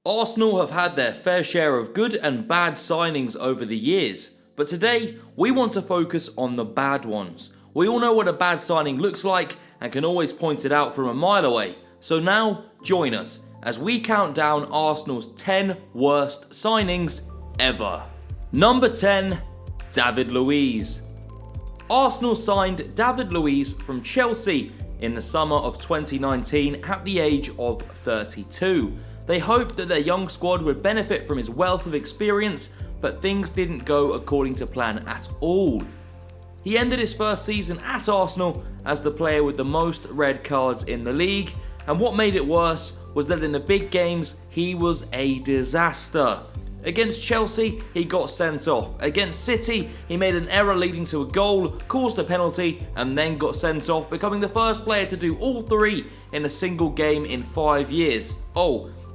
Arsenal have had their fair share of good and bad signings over the years, but today we want to focus on the bad ones. We all know what a bad signing looks like and can always point it out from a mile away. So now, join us as we count down Arsenal's 10 worst signings ever. Number 10, David Luiz. Arsenal signed David Luiz from Chelsea in the summer of 2019 at the age of 32. They hoped that their young squad would benefit from his wealth of experience, but things didn't go according to plan at all. He ended his first season at Arsenal as the player with the most red cards in the league, and what made it worse was that in the big games he was a disaster. Against Chelsea, he got sent off. Against City, he made an error leading to a goal, caused a penalty, and then got sent off, becoming the first player to do all three in a single game in 5 years.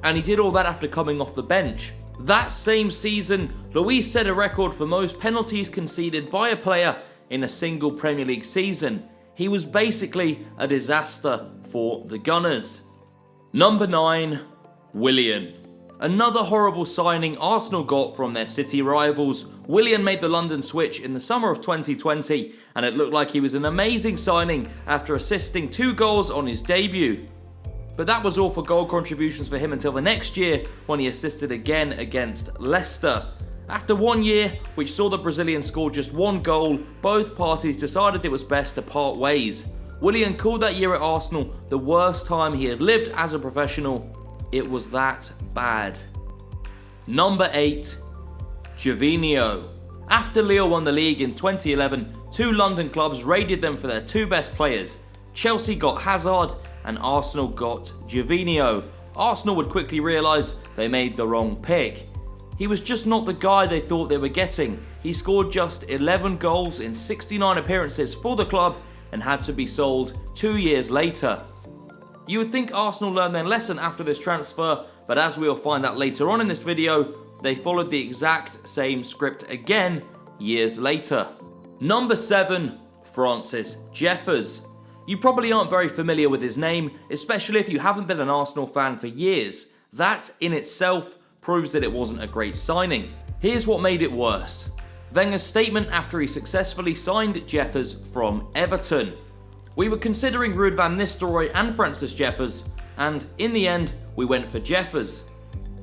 And he did all that after coming off the bench. That same season, Luiz set a record for most penalties conceded by a player in a single Premier League season. He was basically a disaster for the Gunners. Number 9, Willian. Another horrible signing Arsenal got from their City rivals. Willian made the London switch in the summer of 2020, and it looked like he was an amazing signing after assisting 2 goals on his debut. But that was all for goal contributions for him until the next year, when he assisted again against Leicester. After 1 year, which saw the Brazilian score just 1 goal, both parties decided it was best to part ways. Willian called that year at Arsenal the worst time he had lived as a professional. It was that bad. Number 8, Gervinho. After Lille won the league in 2011, 2 London clubs raided them for their 2 best players. Chelsea got Hazard and Arsenal got Gervinho. Arsenal would quickly realise they made the wrong pick. He was just not the guy they thought they were getting. He scored just 11 goals in 69 appearances for the club and had to be sold 2 years later. You would think Arsenal learned their lesson after this transfer, but as we'll find out later on in this video, they followed the exact same script again years later. Number 7, Francis Jeffers. You probably aren't very familiar with his name, especially if you haven't been an Arsenal fan for years. That in itself proves that it wasn't a great signing. Here's what made it worse. Wenger's statement after he successfully signed Jeffers from Everton. We were considering Ruud van Nistelrooy and Francis Jeffers, and in the end, we went for Jeffers.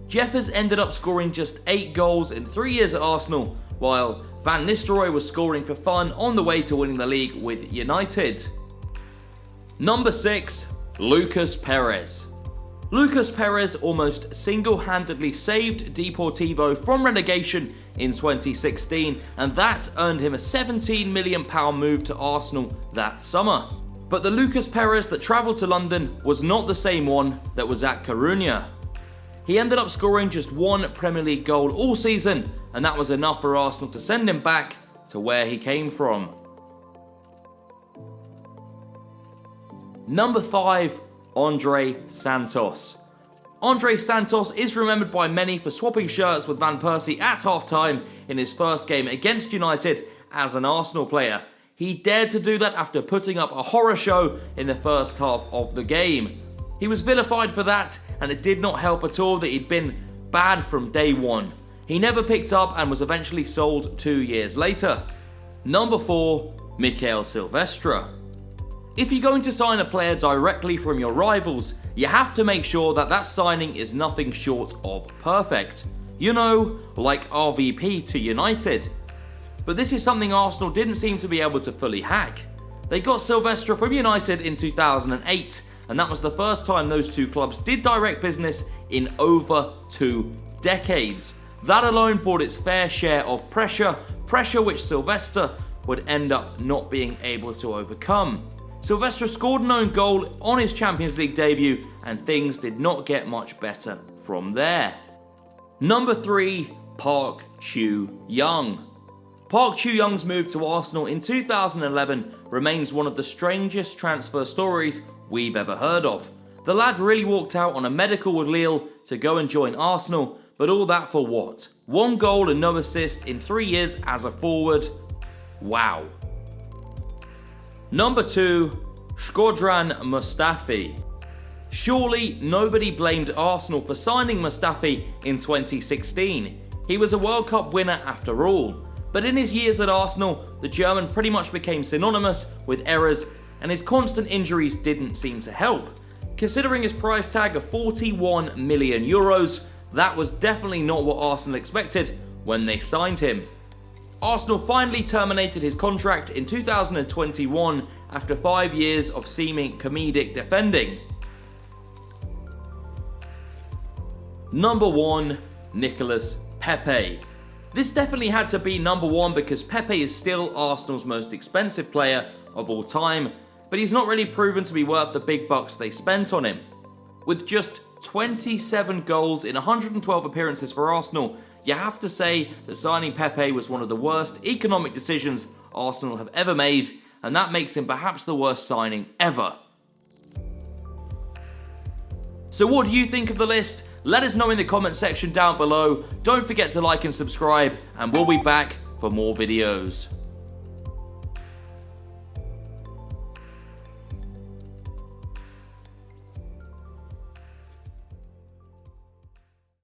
Jeffers ended up scoring just 8 goals in 3 years at Arsenal, while Van Nistelrooy was scoring for fun on the way to winning the league with United. Number 6, Lucas Perez. Lucas Perez almost single-handedly saved Deportivo from relegation in 2016, and that earned him a £17 million move to Arsenal that summer. But the Lucas Perez that travelled to London was not the same one that was at Coruña. He ended up scoring just 1 Premier League goal all season, and that was enough for Arsenal to send him back to where he came from. Number 5, Andre Santos. Andre Santos is remembered by many for swapping shirts with Van Persie at half-time in his first game against United as an Arsenal player. He dared to do that after putting up a horror show in the first half of the game. He was vilified for that, and it did not help at all that he'd been bad from day one. He never picked up and was eventually sold 2 years later. Number 4, Mikel Silvestre. If you're going to sign a player directly from your rivals, you have to make sure that that signing is nothing short of perfect. You know, like RVP to United. But this is something Arsenal didn't seem to be able to fully hack. They got Silvestre from United in 2008, and that was the first time those 2 clubs did direct business in over 2 decades. That alone brought its fair share of pressure which Silvestre would end up not being able to overcome. Silvestre scored an own goal on his Champions League debut, and things did not get much better from there. Number 3, Park Chu-young. Park Chu-young's move to Arsenal in 2011 remains one of the strangest transfer stories we've ever heard of. The lad really walked out on a medical with Lille to go and join Arsenal, but all that for what? 1 goal and no assist in 3 years as a forward? Wow. Number 2, Shkodran Mustafi. Surely nobody blamed Arsenal for signing Mustafi in 2016. He was a World Cup winner after all. But in his years at Arsenal, the German pretty much became synonymous with errors, and his constant injuries didn't seem to help. Considering his price tag of 41 million euros, that was definitely not what Arsenal expected when they signed him. Arsenal finally terminated his contract in 2021 after 5 years of seeming comedic defending. Number 1, Nicolas Pepe. This definitely had to be number 1 because Pepe is still Arsenal's most expensive player of all time, but he's not really proven to be worth the big bucks they spent on him. With just 27 goals in 112 appearances for Arsenal, you have to say that signing Pepe was one of the worst economic decisions Arsenal have ever made, and that makes him perhaps the worst signing ever. So what do you think of the list? Let us know in the comment section down below. Don't forget to like and subscribe, and we'll be back for more videos.